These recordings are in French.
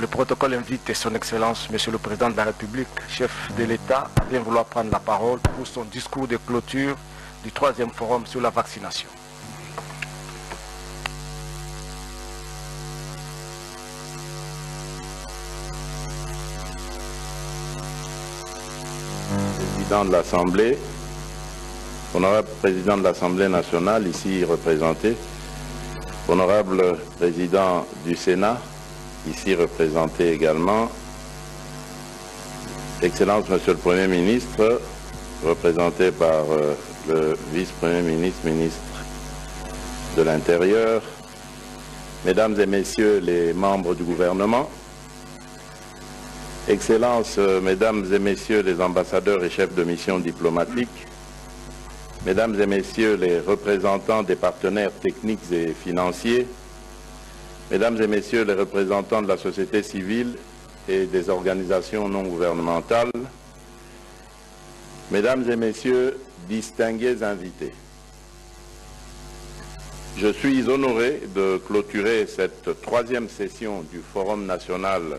Le protocole invite son Excellence, Monsieur le Président de la République, chef de l'État, à bien vouloir prendre la parole pour son discours de clôture du 3e forum sur la vaccination. Président de l'Assemblée, honorable Président de l'Assemblée nationale, ici représenté, honorable Président du Sénat, ici représenté également, Excellence Monsieur le Premier ministre, représenté par le vice-premier ministre, ministre de l'Intérieur, Mesdames et Messieurs les membres du gouvernement, Excellences, Mesdames et Messieurs les ambassadeurs et chefs de mission diplomatiques, Mesdames et Messieurs les représentants des partenaires techniques et financiers, Mesdames et Messieurs les représentants de la société civile et des organisations non gouvernementales, Mesdames et Messieurs, distingués invités, je suis honoré de clôturer cette 3e session du Forum national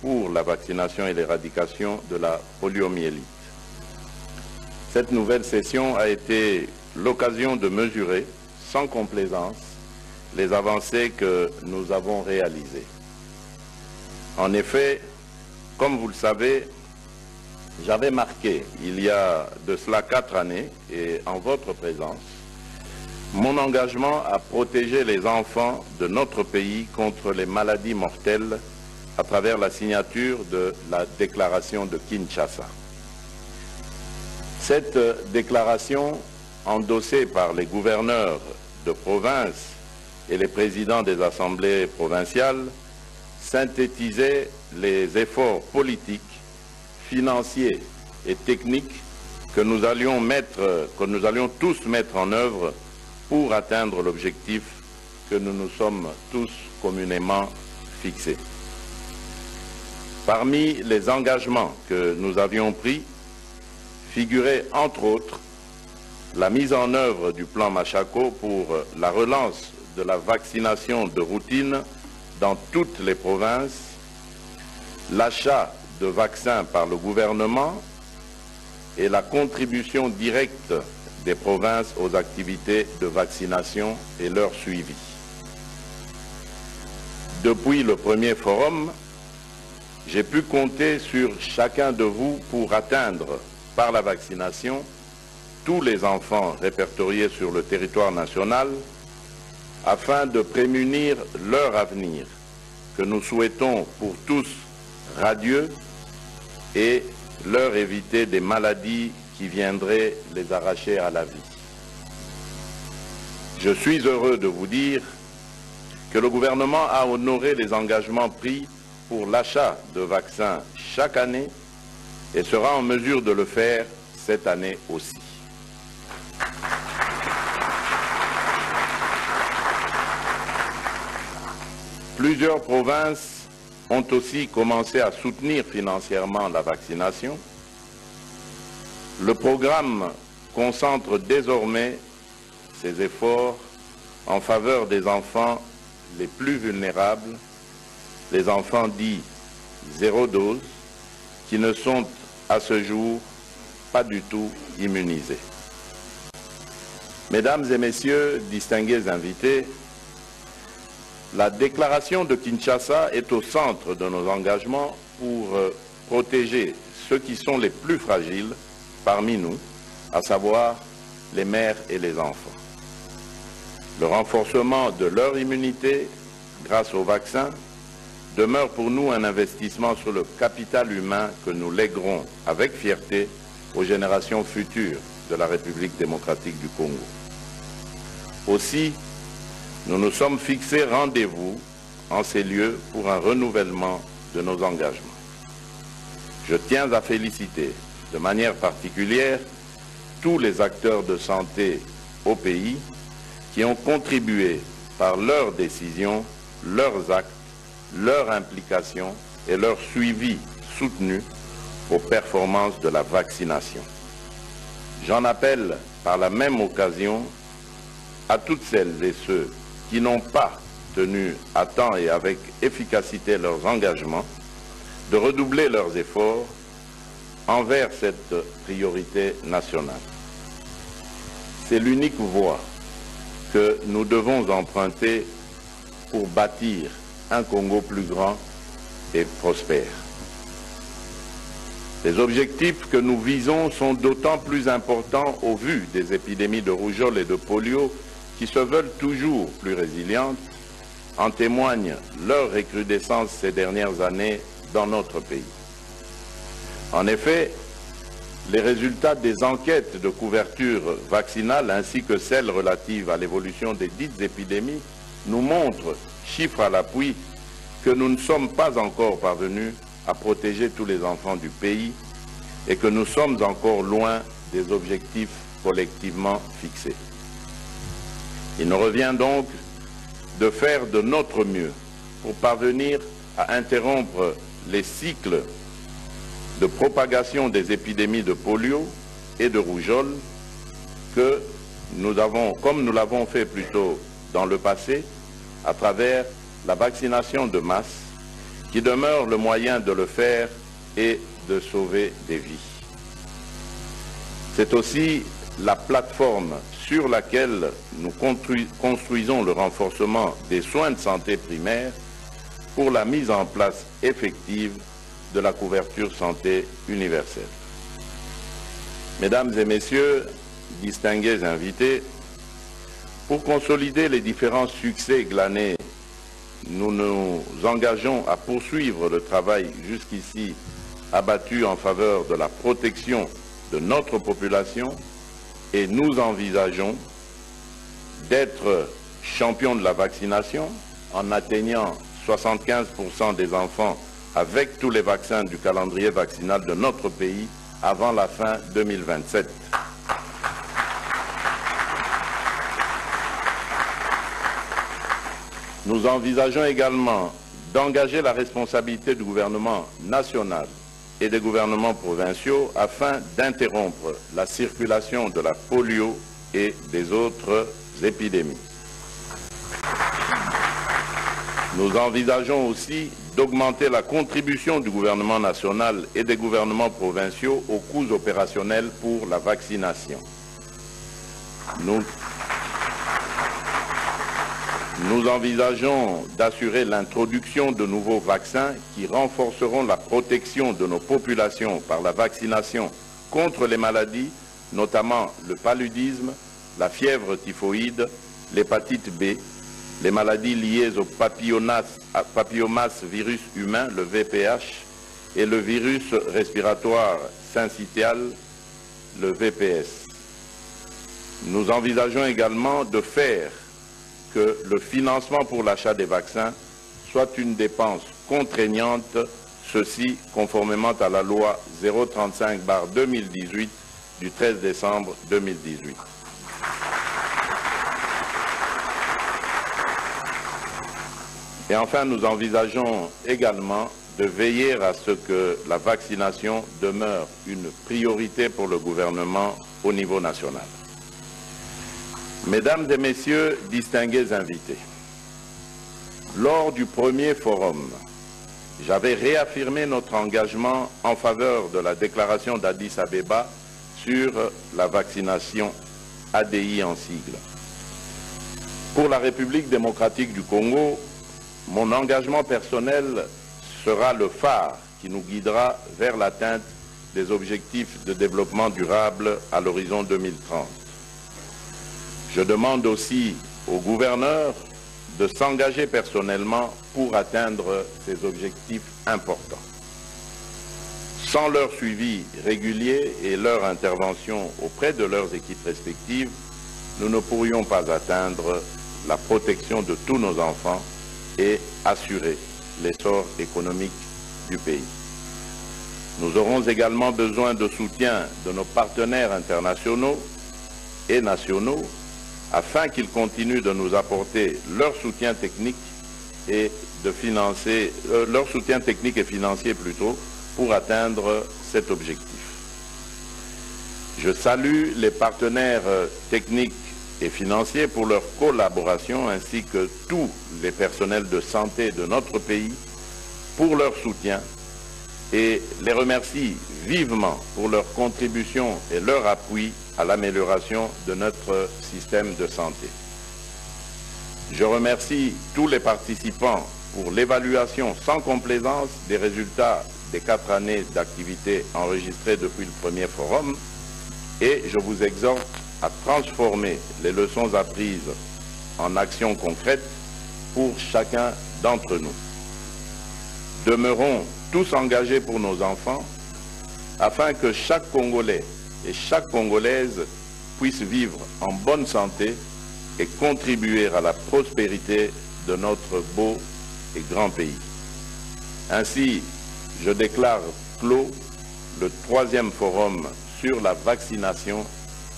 pour la vaccination et l'éradication de la poliomyélite. Cette nouvelle session a été l'occasion de mesurer, sans complaisance, les avancées que nous avons réalisées. En effet, comme vous le savez, j'avais marqué, il y a de cela 4 années, et en votre présence, mon engagement à protéger les enfants de notre pays contre les maladies mortelles à travers la signature de la déclaration de Kinshasa. Cette déclaration, endossée par les gouverneurs de province et les présidents des assemblées provinciales, synthétisait les efforts politiques, financiers et techniques que nous allions tous mettre en œuvre pour atteindre l'objectif que nous nous sommes tous communément fixés. Parmi les engagements que nous avions pris, figurait entre autres la mise en œuvre du plan Machako pour la relance de la vaccination de routine dans toutes les provinces, l'achat de vaccins par le gouvernement et la contribution directe des provinces aux activités de vaccination et leur suivi. Depuis le premier forum, j'ai pu compter sur chacun de vous pour atteindre, par la vaccination, tous les enfants répertoriés sur le territoire national, afin de prémunir leur avenir, que nous souhaitons pour tous radieux, et leur éviter des maladies qui viendraient les arracher à la vie. Je suis heureux de vous dire que le gouvernement a honoré les engagements pris pour l'achat de vaccins chaque année et sera en mesure de le faire cette année aussi. Plusieurs provinces ont aussi commencé à soutenir financièrement la vaccination. Le programme concentre désormais ses efforts en faveur des enfants les plus vulnérables, les enfants dits zéro dose, qui ne sont à ce jour pas du tout immunisés. Mesdames et Messieurs, distingués invités, la déclaration de Kinshasa est au centre de nos engagements pour protéger ceux qui sont les plus fragiles parmi nous, à savoir les mères et les enfants. Le renforcement de leur immunité grâce au vaccin demeure pour nous un investissement sur le capital humain que nous léguerons avec fierté aux générations futures de la République démocratique du Congo. Aussi, nous nous sommes fixés rendez-vous en ces lieux pour un renouvellement de nos engagements. Je tiens à féliciter de manière particulière tous les acteurs de santé au pays qui ont contribué par leurs décisions, leurs actes, leur implication et leur suivi soutenu aux performances de la vaccination. J'en appelle par la même occasion à toutes celles et ceux qui n'ont pas tenu à temps et avec efficacité leurs engagements, de redoubler leurs efforts envers cette priorité nationale. C'est l'unique voie que nous devons emprunter pour bâtir un Congo plus grand et prospère. Les objectifs que nous visons sont d'autant plus importants au vu des épidémies de rougeole et de polio qui se veulent toujours plus résilientes, en témoigne leur recrudescence ces dernières années dans notre pays. En effet, les résultats des enquêtes de couverture vaccinale ainsi que celles relatives à l'évolution des dites épidémies nous montrent, chiffres à l'appui, que nous ne sommes pas encore parvenus à protéger tous les enfants du pays et que nous sommes encore loin des objectifs collectivement fixés. Il nous revient donc de faire de notre mieux pour parvenir à interrompre les cycles de propagation des épidémies de polio et de rougeole que nous avons, comme nous l'avons fait plus tôt dans le passé, à travers la vaccination de masse, qui demeure le moyen de le faire et de sauver des vies. C'est aussi la plateforme sur laquelle nous construisons le renforcement des soins de santé primaires pour la mise en place effective de la couverture santé universelle. Mesdames et messieurs, distingués invités, pour consolider les différents succès glanés, nous nous engageons à poursuivre le travail jusqu'ici abattu en faveur de la protection de notre population et nous envisageons d'être champions de la vaccination en atteignant 75% des enfants avec tous les vaccins du calendrier vaccinal de notre pays avant la fin 2027. Nous envisageons également d'engager la responsabilité du gouvernement national et des gouvernements provinciaux afin d'interrompre la circulation de la polio et des autres épidémies. Nous envisageons aussi d'augmenter la contribution du gouvernement national et des gouvernements provinciaux aux coûts opérationnels pour la vaccination. Nous envisageons d'assurer l'introduction de nouveaux vaccins qui renforceront la protection de nos populations par la vaccination contre les maladies, notamment le paludisme, la fièvre typhoïde, l'hépatite B, les maladies liées au papillomavirus virus humain, le VPH, et le virus respiratoire syncytial, le VPS. Nous envisageons également de faire que le financement pour l'achat des vaccins soit une dépense contraignante, ceci conformément à la loi 035/2018 du 13 décembre 2018. Et enfin, nous envisageons également de veiller à ce que la vaccination demeure une priorité pour le gouvernement au niveau national. Mesdames et messieurs, distingués invités, lors du premier forum, j'avais réaffirmé notre engagement en faveur de la déclaration d'Addis Abeba sur la vaccination ADI en sigle. Pour la République démocratique du Congo, mon engagement personnel sera le phare qui nous guidera vers l'atteinte des objectifs de développement durable à l'horizon 2030. Je demande aussi aux gouverneurs de s'engager personnellement pour atteindre ces objectifs importants. Sans leur suivi régulier et leur intervention auprès de leurs équipes respectives, nous ne pourrions pas atteindre la protection de tous nos enfants et assurer l'essor économique du pays. Nous aurons également besoin de soutien de nos partenaires internationaux et nationaux afin qu'ils continuent de nous apporter leur soutien technique et financier plutôt pour atteindre cet objectif. Je salue les partenaires techniques et financiers pour leur collaboration ainsi que tous les personnels de santé de notre pays pour leur soutien et les remercie vivement pour leur contribution et leur appui à l'amélioration de notre système de santé. Je remercie tous les participants pour l'évaluation sans complaisance des résultats des 4 années d'activité enregistrées depuis le premier forum et je vous exhorte à transformer les leçons apprises en actions concrètes pour chacun d'entre nous. Demeurons tous engagés pour nos enfants afin que chaque Congolais et chaque Congolaise puisse vivre en bonne santé et contribuer à la prospérité de notre beau et grand pays. Ainsi, je déclare clos le 3e forum sur la vaccination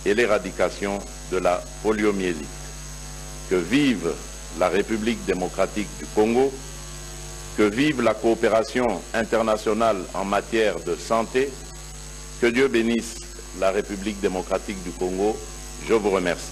et l'éradication de la poliomyélite. Que vive la République démocratique du Congo, que vive la coopération internationale en matière de santé, que Dieu bénisse la République démocratique du Congo. Je vous remercie.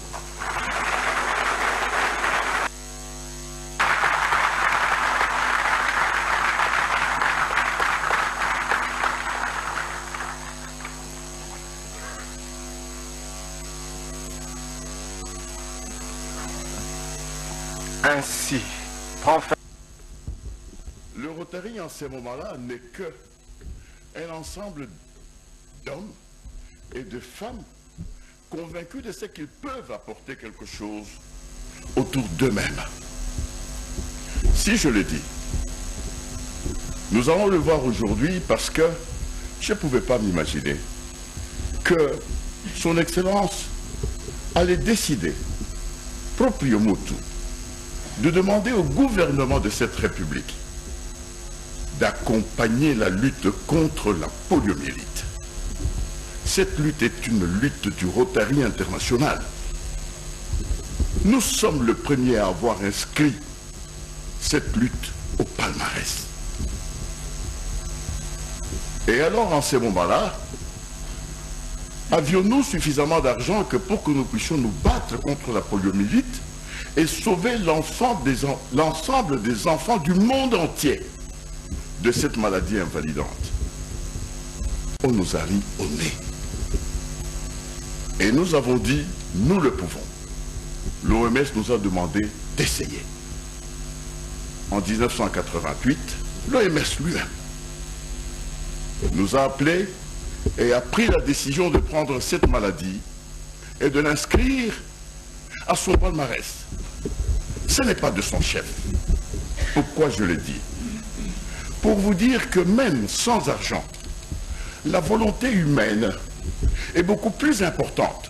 Ainsi, prend fin. Le Rotary en ce moment-là n'est que un ensemble d'hommes et de femmes convaincus de ce qu'ils peuvent apporter quelque chose autour d'eux-mêmes. Si je le dis, nous allons le voir aujourd'hui parce que je ne pouvais pas m'imaginer que son Excellence allait décider, proprio motu, de demander au gouvernement de cette République d'accompagner la lutte contre la poliomyélite. Cette lutte est une lutte du Rotary international. Nous sommes le premier à avoir inscrit cette lutte au palmarès. Et alors, en ces moments-là, avions-nous suffisamment d'argent que pour que nous puissions nous battre contre la poliomyélite et sauver l'ensemble des enfants du monde entier de cette maladie invalidante? On nous a ri au nez. Et nous avons dit, nous le pouvons. L'OMS nous a demandé d'essayer. En 1988, l'OMS lui-même nous a appelés et a pris la décision de prendre cette maladie et de l'inscrire à son palmarès. Ce n'est pas de son chef. Pourquoi je le dis? Pour vous dire que même sans argent, la volonté humaine est beaucoup plus importante.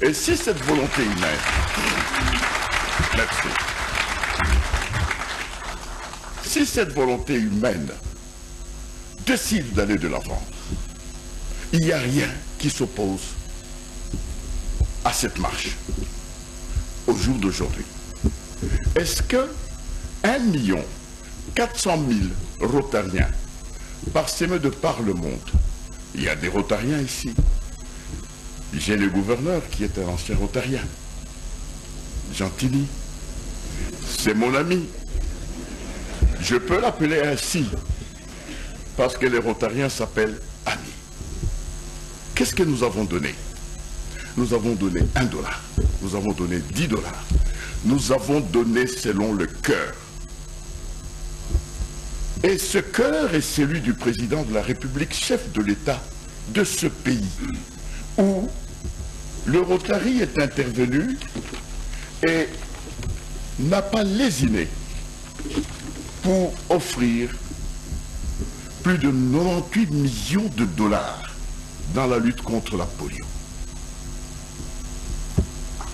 Et si cette volonté humaine... Merci. Si cette volonté humaine décide d'aller de l'avant, il n'y a rien qui s'oppose à cette marche au jour d'aujourd'hui. Est-ce que 1 400 000 Rotariens parsemés de par le monde, il y a des Rotariens ici, j'ai le gouverneur qui est un ancien Rotarien, Gentili, c'est mon ami, je peux l'appeler ainsi parce que les Rotariens s'appellent amis. Qu'est-ce que nous avons donné? Nous avons donné $1, nous avons donné $10, nous avons donné selon le cœur. Et ce cœur est celui du président de la République, chef de l'État de ce pays, où le Rotary est intervenu et n'a pas lésiné pour offrir plus de 98 millions de dollars dans la lutte contre la polio.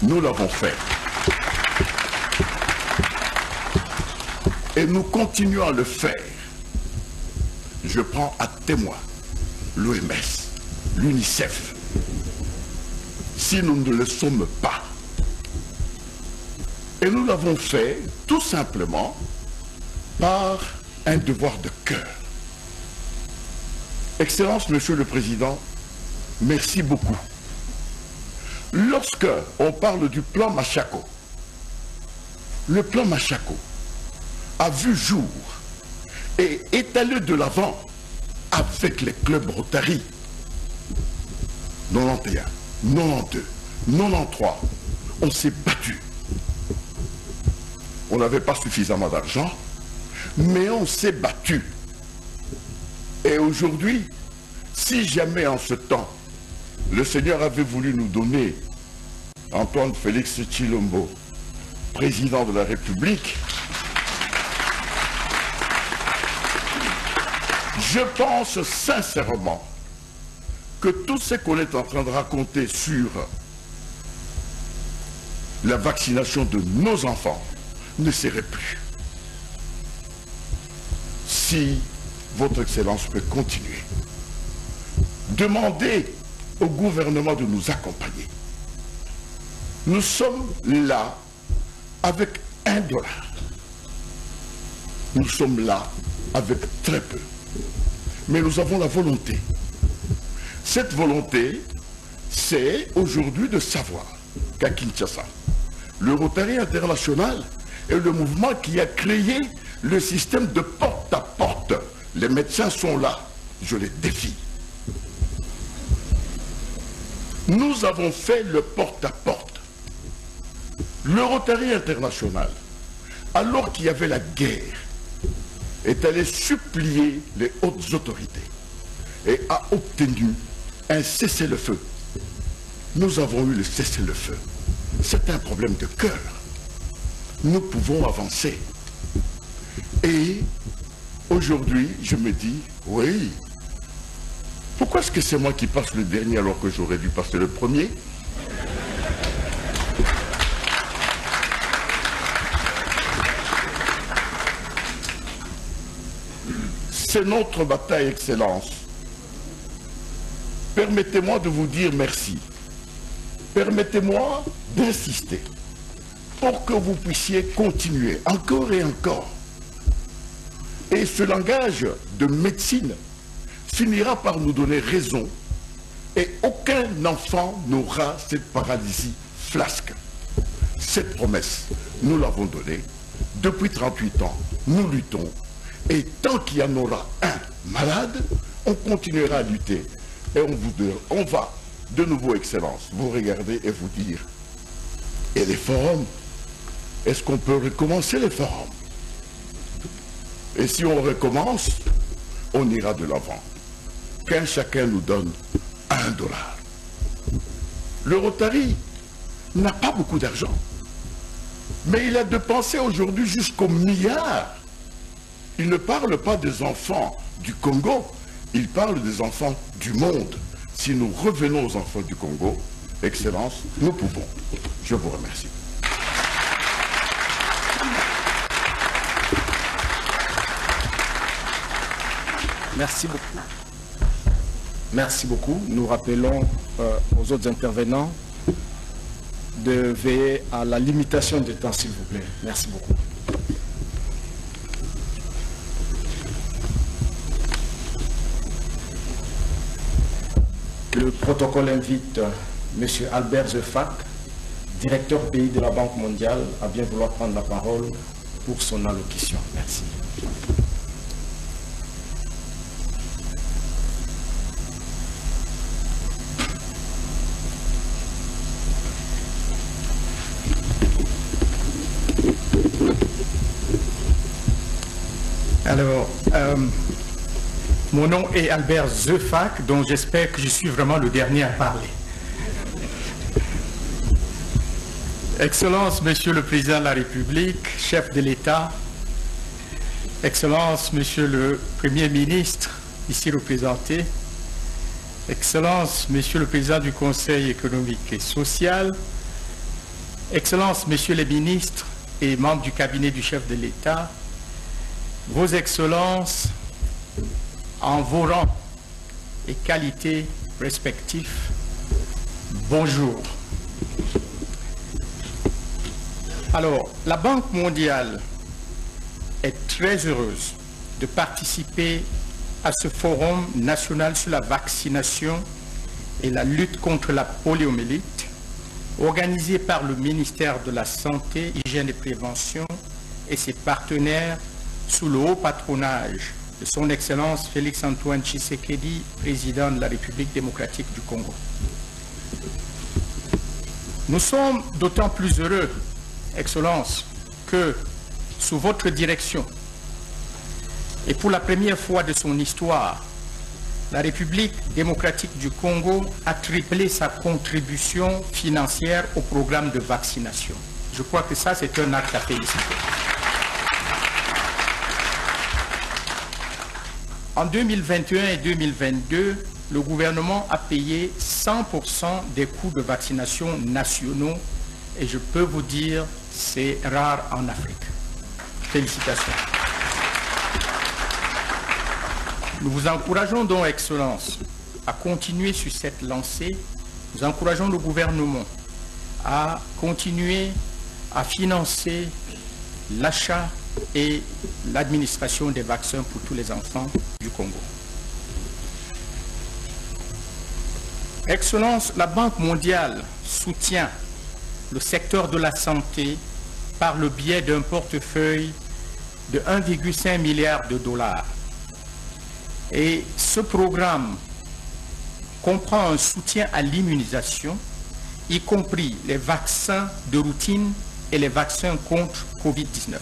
Nous l'avons fait. Et nous continuons à le faire. Je prends à témoin l'OMS, l'UNICEF. Si nous ne le sommes pas. Et nous l'avons fait tout simplement par un devoir de cœur. Excellence, Monsieur le Président, merci beaucoup. Lorsque on parle du plan Machako, le plan Machako a vu jour et est allé de l'avant avec les clubs Rotary. 91, 92, 93, on s'est battu. On n'avait pas suffisamment d'argent, mais on s'est battu. Et aujourd'hui, si jamais en ce temps, le Seigneur avait voulu nous donner Antoine Félix Tshilombo, président de la République, je pense sincèrement que tout ce qu'on est en train de raconter sur la vaccination de nos enfants ne serait plus. Si votre Excellence peut continuer, demandez au gouvernement de nous accompagner. Nous sommes là avec $1. Nous sommes là avec très peu. Mais nous avons la volonté. Cette volonté, c'est aujourd'hui de savoir qu'à Kinshasa, le Rotary International est le mouvement qui a créé le système de porte-à-porte. Les médecins sont là, je les défie. Nous avons fait le porte-à-porte. Le Rotary International, alors qu'il y avait la guerre, est allé supplier les hautes autorités et a obtenu un cessez-le-feu. Nous avons eu le cessez-le-feu. C'est un problème de cœur. Nous pouvons avancer. Et aujourd'hui, je me dis, oui, pourquoi est-ce que c'est moi qui passe le dernier alors que j'aurais dû passer le premier? C'est notre bataille, Excellence. Permettez-moi de vous dire merci. Permettez-moi d'insister pour que vous puissiez continuer encore et encore. Et ce langage de médecine finira par nous donner raison et aucun enfant n'aura cette paralysie flasque. Cette promesse, nous l'avons donnée. Depuis 38 ans, nous luttons. Et tant qu'il y en aura un malade, on continuera à lutter. Et on va, de nouveau, Excellence, vous regarder et vous dire, et les forums, est-ce qu'on peut recommencer les forums? Et si on recommence, on ira de l'avant. Qu'un chacun nous donne $1. Le Rotary n'a pas beaucoup d'argent, mais il a dépensé aujourd'hui jusqu'au milliard. Il ne parle pas des enfants du Congo, il parle des enfants du monde. Si nous revenons aux enfants du Congo, Excellence, nous pouvons. Je vous remercie. Merci beaucoup. Merci beaucoup. Nous rappelons aux autres intervenants de veiller à la limitation du temps, s'il vous plaît. Merci beaucoup. Le protocole invite M. Albert Zefac, directeur pays de la Banque mondiale, à bien vouloir prendre la parole pour son allocution. Merci. Alors, mon nom est Albert Zefac, donc j'espère que je suis vraiment le dernier à parler. Excellence, Monsieur le Président de la République, chef de l'État, Excellence, Monsieur le Premier ministre, ici représenté, Excellence, Monsieur le Président du Conseil économique et social, Excellence, Messieurs les ministres et membres du cabinet du chef de l'État, Vos Excellences, en vos rangs et qualités respectifs, bonjour. Alors, la Banque mondiale est très heureuse de participer à ce forum national sur la vaccination et la lutte contre la poliomyélite organisé par le ministère de la Santé, Hygiène et Prévention et ses partenaires sous le haut patronage de son Excellence Félix-Antoine Tshisekedi, président de la République démocratique du Congo. Nous sommes d'autant plus heureux, Excellence, que sous votre direction, et pour la première fois de son histoire, la République démocratique du Congo a triplé sa contribution financière au programme de vaccination. Je crois que ça, c'est un acte à féliciter. En 2021 et 2022, le gouvernement a payé 100% des coûts de vaccination nationaux et je peux vous dire, c'est rare en Afrique. Félicitations. Nous vous encourageons donc, Excellence, à continuer sur cette lancée. Nous encourageons le gouvernement à continuer à financer l'achat et l'administration des vaccins pour tous les enfants du Congo. Excellence, la Banque mondiale soutient le secteur de la santé par le biais d'un portefeuille de 1,5 milliard de dollars. Et ce programme comprend un soutien à l'immunisation, y compris les vaccins de routine et les vaccins contre Covid-19.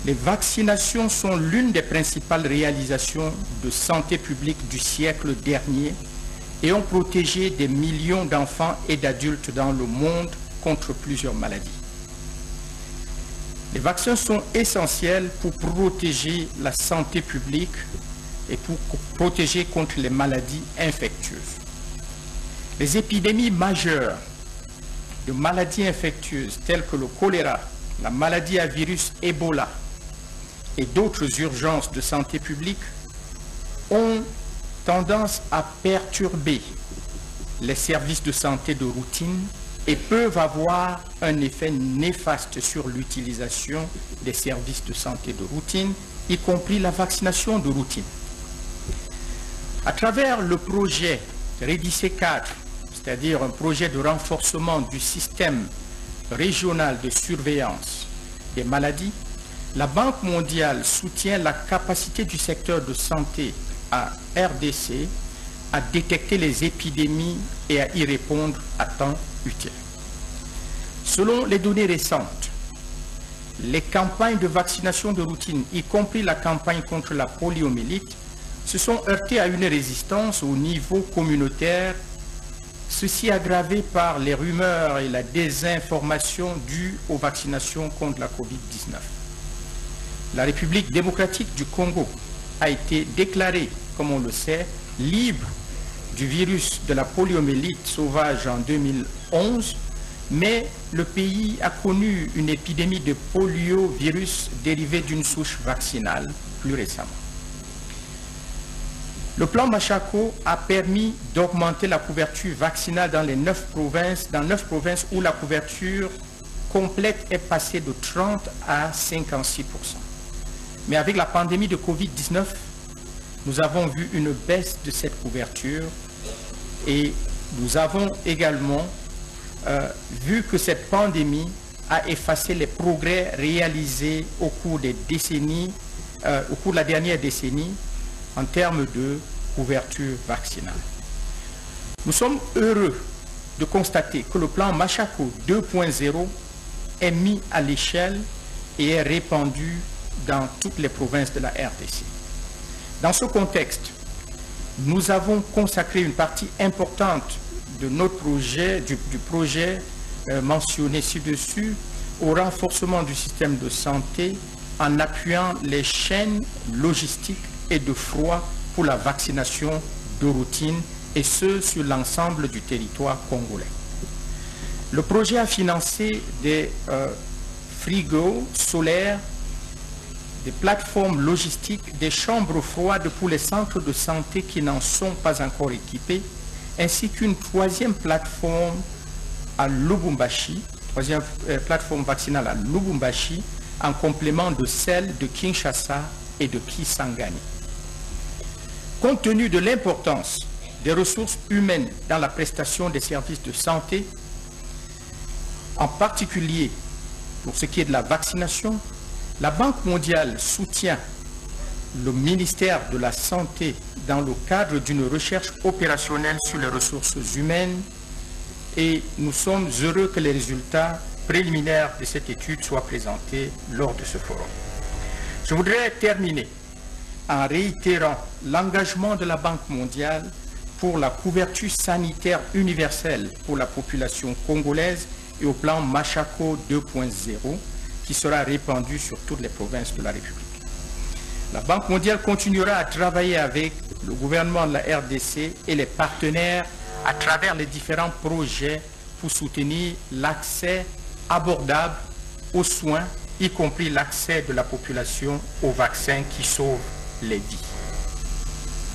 Les vaccinations sont l'une des principales réalisations de santé publique du siècle dernier et ont protégé des millions d'enfants et d'adultes dans le monde contre plusieurs maladies. Les vaccins sont essentiels pour protéger la santé publique et pour protéger contre les maladies infectieuses. Les épidémies majeures de maladies infectieuses telles que le choléra, la maladie à virus Ebola et d'autres urgences de santé publique ont tendance à perturber les services de santé de routine et peuvent avoir un effet néfaste sur l'utilisation des services de santé de routine, y compris la vaccination de routine. À travers le projet REDICE 4, c'est-à-dire un projet de renforcement du système régional de surveillance des maladies, la Banque mondiale soutient la capacité du secteur de santé à RDC à détecter les épidémies et à y répondre à temps utile. Selon les données récentes, les campagnes de vaccination de routine, y compris la campagne contre la poliomyélite, se sont heurtées à une résistance au niveau communautaire, ceci aggravé par les rumeurs et la désinformation dues aux vaccinations contre la Covid-19. La République démocratique du Congo a été déclarée, comme on le sait, libre du virus de la poliomyélite sauvage en 2011, mais le pays a connu une épidémie de poliovirus dérivée d'une souche vaccinale plus récemment. Le plan Machako a permis d'augmenter la couverture vaccinale dans les 9 provinces où la couverture complète est passée de 30 à 56%. Mais avec la pandémie de Covid-19, nous avons vu une baisse de cette couverture et nous avons également vu que cette pandémie a effacé les progrès réalisés au cours des décennies, au cours de la dernière décennie, en termes de couverture vaccinale. Nous sommes heureux de constater que le plan Machako 2.0 est mis à l'échelle et est répandu dans toutes les provinces de la RDC. Dans ce contexte, nous avons consacré une partie importante de notre projet, du projet mentionné ci-dessus, au renforcement du système de santé en appuyant les chaînes logistiques et de froid pour la vaccination de routine, et ce sur l'ensemble du territoire congolais. Le projet a financé des frigos solaires, des plateformes logistiques, des chambres froides pour les centres de santé qui n'en sont pas encore équipés, ainsi qu'une troisième plateforme à Lubumbashi, plateforme vaccinale à Lubumbashi, en complément de celle de Kinshasa et de Kisangani. Compte tenu de l'importance des ressources humaines dans la prestation des services de santé, En particulier, pour ce qui est de la vaccination, la Banque mondiale soutient le ministère de la Santé dans le cadre d'une recherche opérationnelle sur les ressources humaines et nous sommes heureux que les résultats préliminaires de cette étude soient présentés lors de ce forum. Je voudrais terminer en réitérant l'engagement de la Banque mondiale pour la couverture sanitaire universelle pour la population congolaise et au plan Machako 2.0 qui sera répandu sur toutes les provinces de la République. La Banque mondiale continuera à travailler avec le gouvernement de la RDC et les partenaires à travers les différents projets pour soutenir l'accès abordable aux soins, y compris l'accès de la population aux vaccins qui sauvent les vies.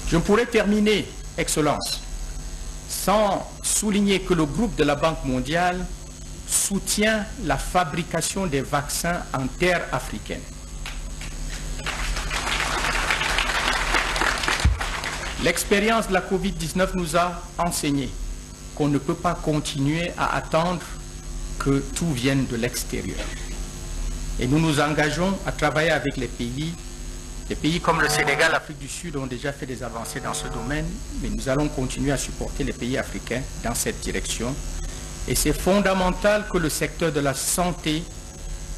Je pourrais terminer, Excellence, sans souligner que le groupe de la Banque mondiale soutient la fabrication des vaccins en terre africaine. L'expérience de la COVID-19 nous a enseigné qu'on ne peut pas continuer à attendre que tout vienne de l'extérieur. Et nous nous engageons à travailler avec les pays comme le Sénégal, l'Afrique du Sud ont déjà fait des avancées dans ce domaine, mais nous allons continuer à supporter les pays africains dans cette direction. Et c'est fondamental que le secteur de la santé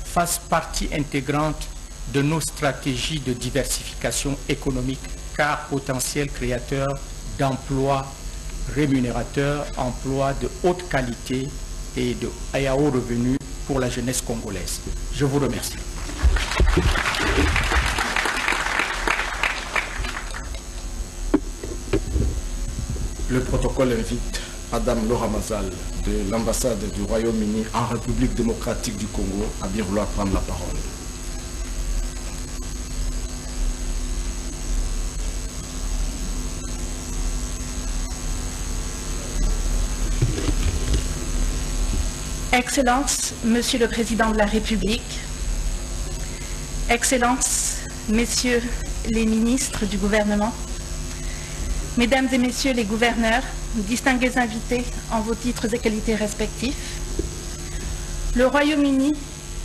fasse partie intégrante de nos stratégies de diversification économique, car potentiel créateur d'emplois rémunérateurs, emplois de haute qualité et à haut revenu pour la jeunesse congolaise. Je vous remercie. Le protocole invite Madame Laura Mazal de l'ambassade du Royaume-Uni en République démocratique du Congo à bien vouloir prendre la parole. Excellences, Monsieur le Président de la République, Excellences, Messieurs les ministres du gouvernement, Mesdames et Messieurs les gouverneurs, distingués invités en vos titres et qualités respectifs, le Royaume-Uni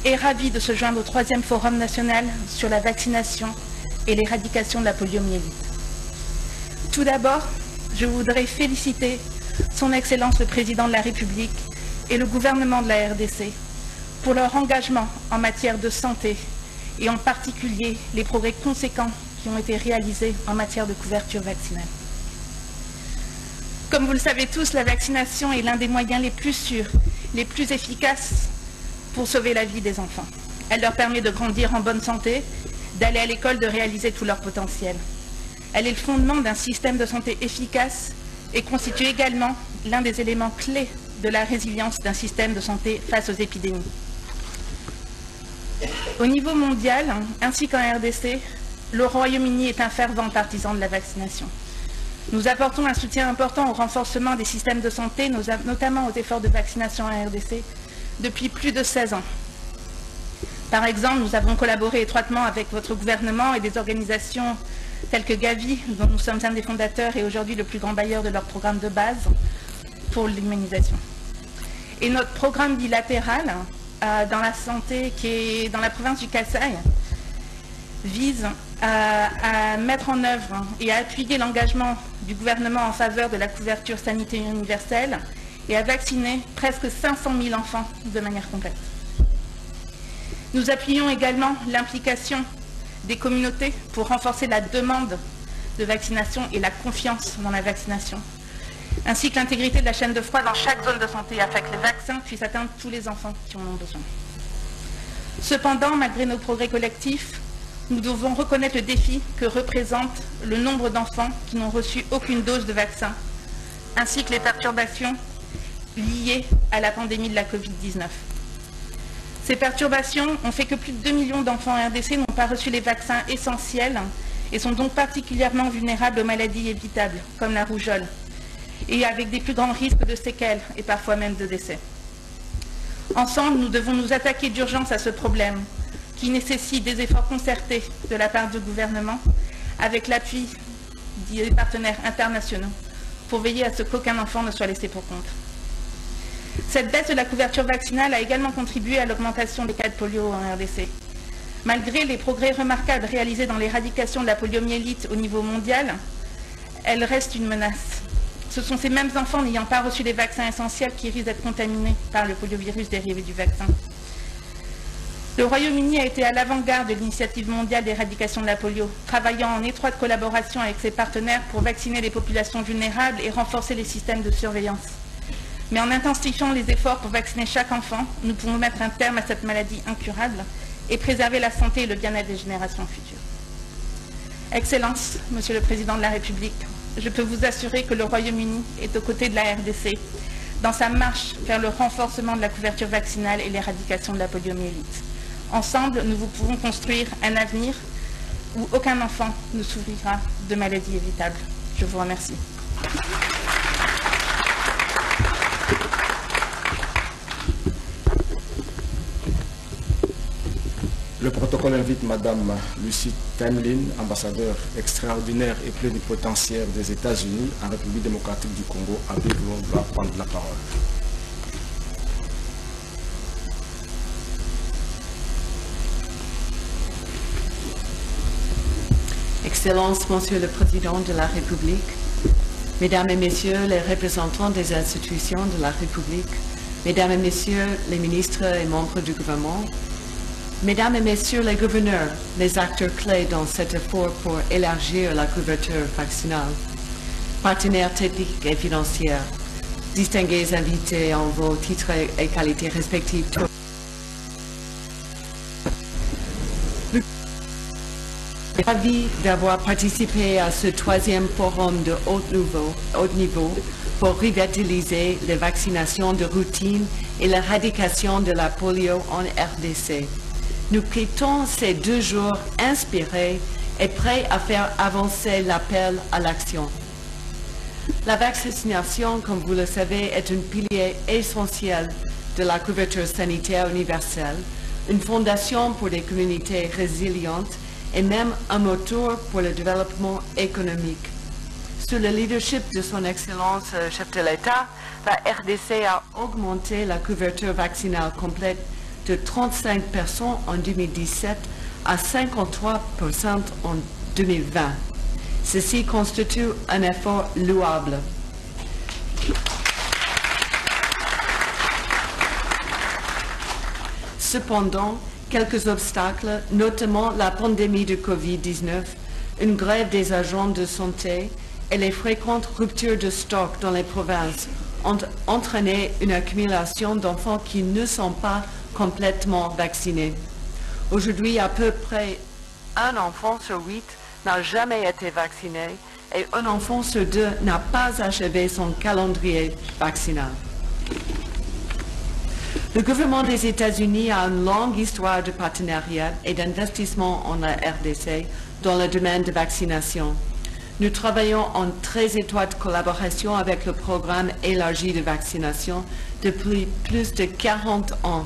est ravi de se joindre au 3e Forum national sur la vaccination et l'éradication de la poliomyélite. Tout d'abord, je voudrais féliciter Son Excellence le Président de la République et le gouvernement de la RDC pour leur engagement en matière de santé et en particulier les progrès conséquents qui ont été réalisés en matière de couverture vaccinale. Comme vous le savez tous, la vaccination est l'un des moyens les plus sûrs, les plus efficaces pour sauver la vie des enfants. Elle leur permet de grandir en bonne santé, d'aller à l'école, de réaliser tout leur potentiel. Elle est le fondement d'un système de santé efficace et constitue également l'un des éléments clés de la résilience d'un système de santé face aux épidémies. Au niveau mondial, ainsi qu'en RDC, le Royaume-Uni est un fervent partisan de la vaccination. Nous apportons un soutien important au renforcement des systèmes de santé, notamment aux efforts de vaccination en RDC, depuis plus de 16 ans. Par exemple, nous avons collaboré étroitement avec votre gouvernement et des organisations telles que Gavi, dont nous sommes un des fondateurs et aujourd'hui le plus grand bailleur de leur programme de base pour l'immunisation. Et notre programme bilatéral dans la santé qui est dans la province du Kasaï vise à mettre en œuvre et à appuyer l'engagement du gouvernement en faveur de la couverture sanitaire universelle et à vacciner presque 500 000 enfants de manière complète. Nous appuyons également l'implication des communautés pour renforcer la demande de vaccination et la confiance dans la vaccination, ainsi que l'intégrité de la chaîne de froid dans chaque zone de santé afin que les vaccins puissent atteindre tous les enfants qui en ont besoin. Cependant, malgré nos progrès collectifs, nous devons reconnaître le défi que représente le nombre d'enfants qui n'ont reçu aucune dose de vaccin, ainsi que les perturbations liées à la pandémie de la Covid-19. Ces perturbations ont fait que plus de 2 millions d'enfants en RDC n'ont pas reçu les vaccins essentiels et sont donc particulièrement vulnérables aux maladies évitables, comme la rougeole, et avec des plus grands risques de séquelles et parfois même de décès. Ensemble, nous devons nous attaquer d'urgence à ce problème qui nécessite des efforts concertés de la part du gouvernement avec l'appui des partenaires internationaux pour veiller à ce qu'aucun enfant ne soit laissé pour compte. Cette baisse de la couverture vaccinale a également contribué à l'augmentation des cas de polio en RDC. Malgré les progrès remarquables réalisés dans l'éradication de la poliomyélite au niveau mondial, elle reste une menace. Ce sont ces mêmes enfants n'ayant pas reçu les vaccins essentiels qui risquent d'être contaminés par le poliovirus dérivé du vaccin. Le Royaume-Uni a été à l'avant-garde de l'initiative mondiale d'éradication de la polio, travaillant en étroite collaboration avec ses partenaires pour vacciner les populations vulnérables et renforcer les systèmes de surveillance. Mais en intensifiant les efforts pour vacciner chaque enfant, nous pouvons mettre un terme à cette maladie incurable et préserver la santé et le bien-être des générations futures. Excellence, Monsieur le Président de la République, je peux vous assurer que le Royaume-Uni est aux côtés de la RDC dans sa marche vers le renforcement de la couverture vaccinale et l'éradication de la poliomyélite. Ensemble, nous pouvons construire un avenir où aucun enfant ne souffrira de maladies évitables. Je vous remercie. Le protocole invite Madame Lucie Temlin, ambassadeur extraordinaire et plénipotentiaire des États-Unis en République démocratique du Congo, à vouloir prendre la parole. Excellences, Monsieur le Président de la République, Mesdames et Messieurs les représentants des institutions de la République, Mesdames et Messieurs les ministres et membres du gouvernement, Mesdames et Messieurs les gouverneurs, les acteurs clés dans cet effort pour élargir la couverture vaccinale, partenaires techniques et financiers, distingués invités en vos titres et qualités respectifs. Je suis ravi d'avoir participé à ce troisième forum de haut niveau pour revitaliser les vaccinations de routine et l'éradication de la polio en RDC. Nous quittons ces 2 jours inspirés et prêts à faire avancer l'appel à l'action. La vaccination, comme vous le savez, est un pilier essentiel de la couverture sanitaire universelle, une fondation pour des communautés résilientes et même un moteur pour le développement économique. Sous le leadership de son Excellence chef de l'État, la RDC a augmenté la couverture vaccinale complète de 35% en 2017 à 53% en 2020. Ceci constitue un effort louable. Cependant, quelques obstacles, notamment la pandémie de Covid-19, une grève des agents de santé et les fréquentes ruptures de stock dans les provinces ont entraîné une accumulation d'enfants qui ne sont pas complètement vaccinés. Aujourd'hui, à peu près un enfant sur 8 n'a jamais été vacciné et un enfant sur 2 n'a pas achevé son calendrier vaccinal. Le gouvernement des États-Unis a une longue histoire de partenariat et d'investissement en la RDC dans le domaine de vaccination. Nous travaillons en très étroite collaboration avec le programme élargi de vaccination depuis plus de 40 ans.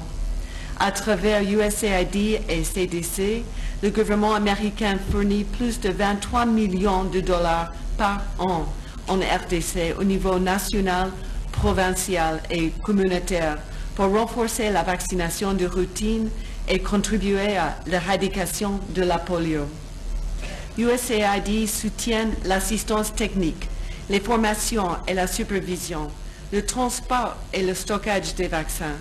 À travers USAID et CDC, le gouvernement américain fournit plus de 23 millions de dollars par an en RDC au niveau national, provincial et communautaire pour renforcer la vaccination de routine et contribuer à l'éradication de la polio. USAID soutient l'assistance technique, les formations et la supervision, le transport et le stockage des vaccins,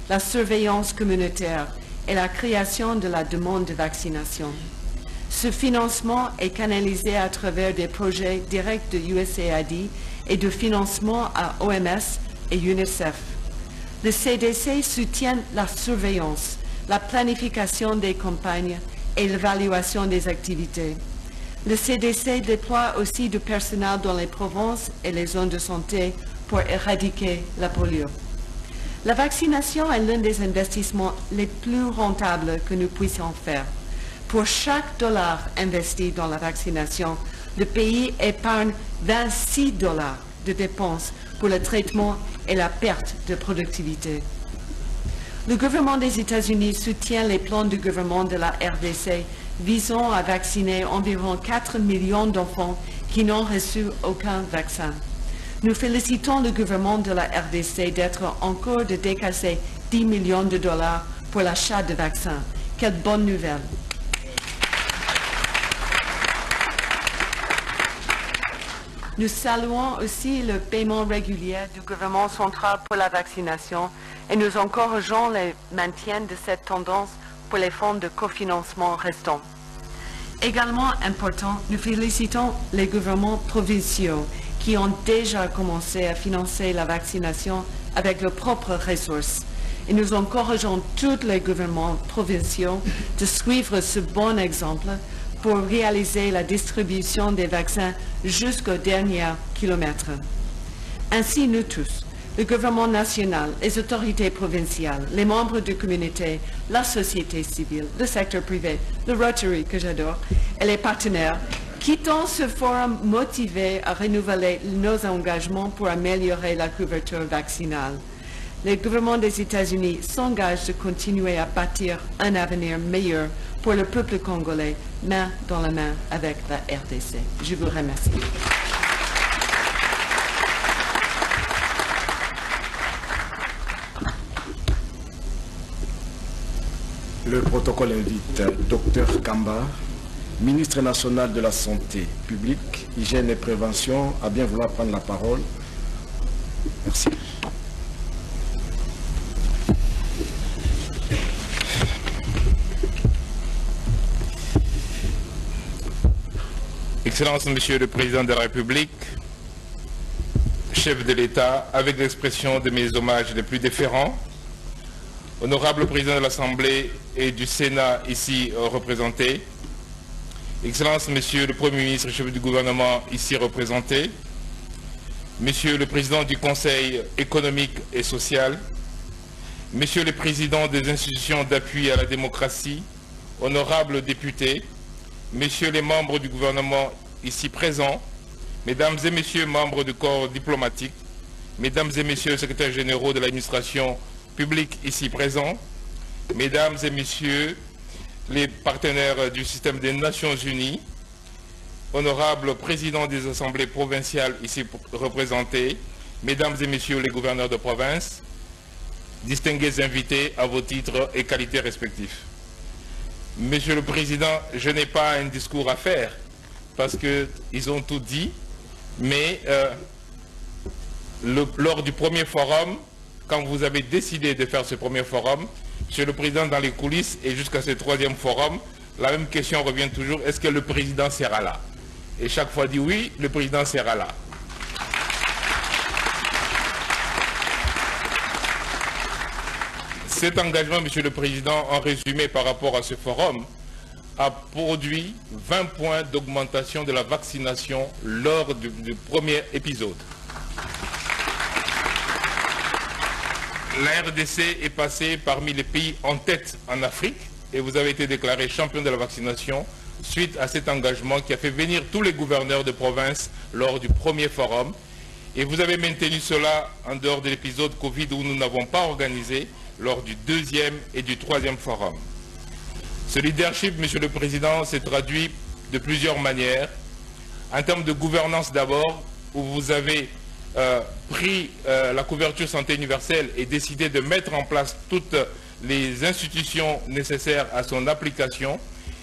la surveillance communautaire et la création de la demande de vaccination. Ce financement est canalisé à travers des projets directs de USAID et de financement à OMS et UNICEF. Le CDC soutient la surveillance, la planification des campagnes et l'évaluation des activités. Le CDC déploie aussi du personnel dans les provinces et les zones de santé pour éradiquer la polio. La vaccination est l'un des investissements les plus rentables que nous puissions faire. Pour chaque dollar investi dans la vaccination, le pays épargne 26 dollars de dépenses pour le traitement et la perte de productivité. Le gouvernement des États-Unis soutient les plans du gouvernement de la RDC visant à vacciner environ 4 millions d'enfants qui n'ont reçu aucun vaccin. Nous félicitons le gouvernement de la RDC d'être en cours de décasser 10 millions de dollars pour l'achat de vaccins. Quelle bonne nouvelle! Nous saluons aussi le paiement régulier du gouvernement central pour la vaccination et nous encourageons le maintien de cette tendance pour les fonds de cofinancement restants. Également important, nous félicitons les gouvernements provinciaux qui ont déjà commencé à financer la vaccination avec leurs propres ressources. Et nous encourageons tous les gouvernements provinciaux de suivre ce bon exemple pour réaliser la distribution des vaccins jusqu'au dernier kilomètre. Ainsi, nous tous, le gouvernement national, les autorités provinciales, les membres de communauté, la société civile, le secteur privé, le Rotary que j'adore, et les partenaires, quittons ce forum motivés à renouveler nos engagements pour améliorer la couverture vaccinale. Le gouvernement des États-Unis s'engage de continuer à bâtir un avenir meilleur pour le peuple congolais, main dans la main avec la RDC. Je vous remercie. Le protocole invite Dr Kamba, ministre national de la Santé publique, Hygiène et Prévention, à bien vouloir prendre la parole. Merci. Excellence, Monsieur le Président de la République, chef de l'État, avec l'expression de mes hommages les plus déférents, honorable Président de l'Assemblée et du Sénat ici représenté, Excellence, Monsieur le Premier ministre, chef du gouvernement ici représenté, Monsieur le Président du Conseil économique et social, Monsieur le Président des institutions d'appui à la démocratie, honorables députés, Messieurs les membres du gouvernement ici présents, Mesdames et Messieurs membres du corps diplomatique, Mesdames et Messieurs les secrétaires généraux de l'administration publique ici présents, Mesdames et Messieurs les partenaires du système des Nations Unies, honorables présidents des assemblées provinciales ici représentés, Mesdames et Messieurs les gouverneurs de province, distingués invités à vos titres et qualités respectifs. Monsieur le Président, je n'ai pas un discours à faire parce qu'ils ont tout dit, mais lors du premier forum, quand vous avez décidé de faire ce premier forum, Monsieur le Président, dans les coulisses et jusqu'à ce troisième forum, la même question revient toujours, est-ce que le Président sera là? Et chaque fois dit oui, le Président sera là. Cet engagement, Monsieur le Président, en résumé par rapport à ce forum, a produit 20 points d'augmentation de la vaccination lors du premier épisode. La RDC est passée parmi les pays en tête en Afrique et vous avez été déclaré champion de la vaccination suite à cet engagement qui a fait venir tous les gouverneurs de province lors du premier forum. Et vous avez maintenu cela en dehors de l'épisode Covid où nous n'avons pas organisé lors du deuxième et du troisième forum. Ce leadership, Monsieur le Président, s'est traduit de plusieurs manières. En termes de gouvernance d'abord, où vous avez pris la couverture santé universelle et décidé de mettre en place toutes les institutions nécessaires à son application.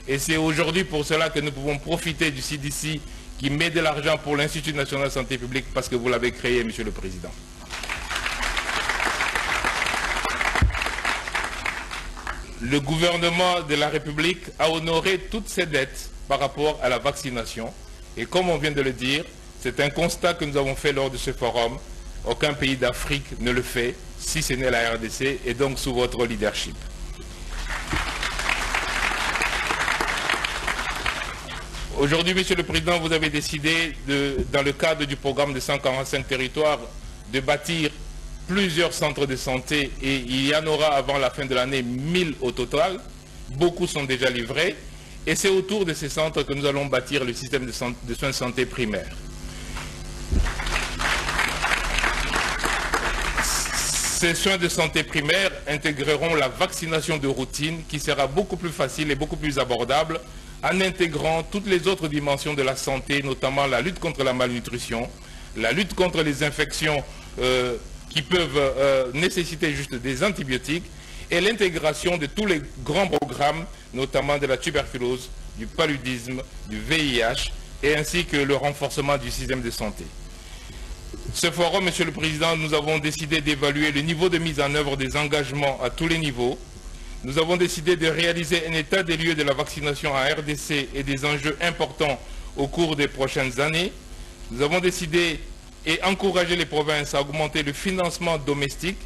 Et c'est aujourd'hui pour cela que nous pouvons profiter du CDC qui met de l'argent pour l'Institut national de santé publique parce que vous l'avez créé, Monsieur le Président. Le gouvernement de la République a honoré toutes ses dettes par rapport à la vaccination. Et comme on vient de le dire, c'est un constat que nous avons fait lors de ce forum. Aucun pays d'Afrique ne le fait, si ce n'est la RDC, et donc sous votre leadership. Aujourd'hui, Monsieur le Président, vous avez décidé, dans le cadre du programme de 145 territoires, de bâtir plusieurs centres de santé et il y en aura avant la fin de l'année 1000 au total. Beaucoup sont déjà livrés et c'est autour de ces centres que nous allons bâtir le système de soins de santé primaire. Ces soins de santé primaire intégreront la vaccination de routine qui sera beaucoup plus facile et beaucoup plus abordable en intégrant toutes les autres dimensions de la santé, notamment la lutte contre la malnutrition, la lutte contre les infections qui peuvent nécessiter juste des antibiotiques et l'intégration de tous les grands programmes, notamment de la tuberculose, du paludisme, du VIH, et ainsi que le renforcement du système de santé. Ce forum, Monsieur le Président, nous avons décidé d'évaluer le niveau de mise en œuvre des engagements à tous les niveaux. Nous avons décidé de réaliser un état des lieux de la vaccination en RDC et des enjeux importants au cours des prochaines années. Nous avons décidé et encouragé les provinces à augmenter le financement domestique.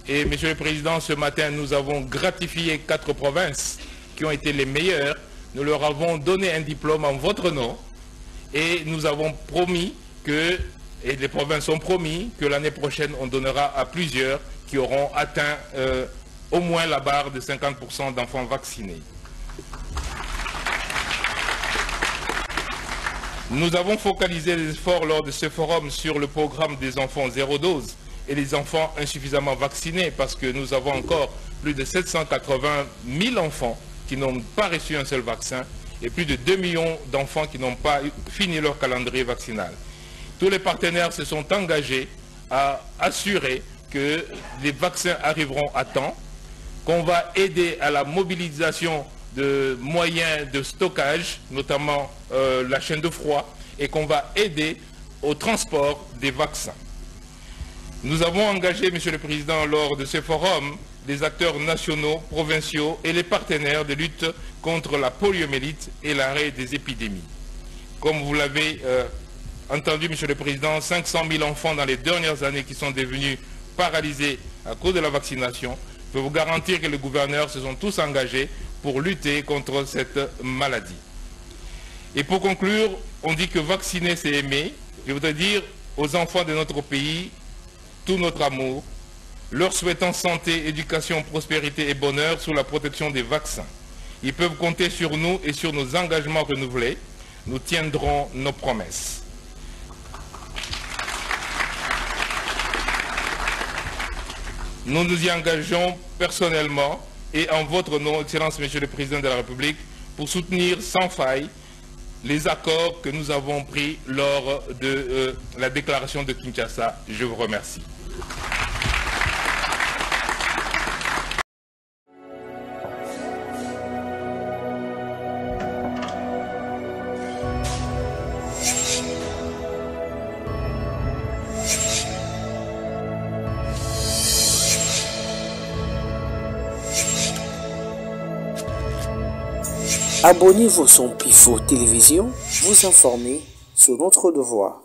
Et Monsieur le Président, ce matin, nous avons gratifié 4 provinces qui ont été les meilleures. Nous leur avons donné un diplôme en votre nom et nous avons promis que, et les provinces ont promis que l'année prochaine, on donnera à plusieurs qui auront atteint au moins la barre de 50% d'enfants vaccinés. Nous avons focalisé les efforts lors de ce forum sur le programme des enfants zéro dose et les enfants insuffisamment vaccinés parce que nous avons encore plus de 780 000 enfants qui n'ont pas reçu un seul vaccin et plus de 2 millions d'enfants qui n'ont pas fini leur calendrier vaccinal. Tous les partenaires se sont engagés à assurer que les vaccins arriveront à temps, qu'on va aider à la mobilisation de moyens de stockage, notamment la chaîne de froid, et qu'on va aider au transport des vaccins. Nous avons engagé, Monsieur le Président, lors de ce forum, les acteurs nationaux, provinciaux et les partenaires de lutte contre la poliomyélite et l'arrêt des épidémies. Comme vous l'avez entendu, Monsieur le Président, 500 000 enfants dans les dernières années qui sont devenus paralysés à cause de la vaccination. Je peux vous garantir que les gouverneurs se sont tous engagés pour lutter contre cette maladie. Et pour conclure, on dit que vacciner, c'est aimer. Je voudrais dire aux enfants de notre pays tout notre amour, leur souhaitant santé, éducation, prospérité et bonheur sous la protection des vaccins. Ils peuvent compter sur nous et sur nos engagements renouvelés. Nous tiendrons nos promesses. Nous nous y engageons personnellement et en votre nom, Excellence, Monsieur le Président de la République, pour soutenir sans faille les accords que nous avons pris lors de la déclaration de Kinshasa. Je vous remercie. Abonnez-vous sur Pifo Télévision, vous informer sur notre devoir.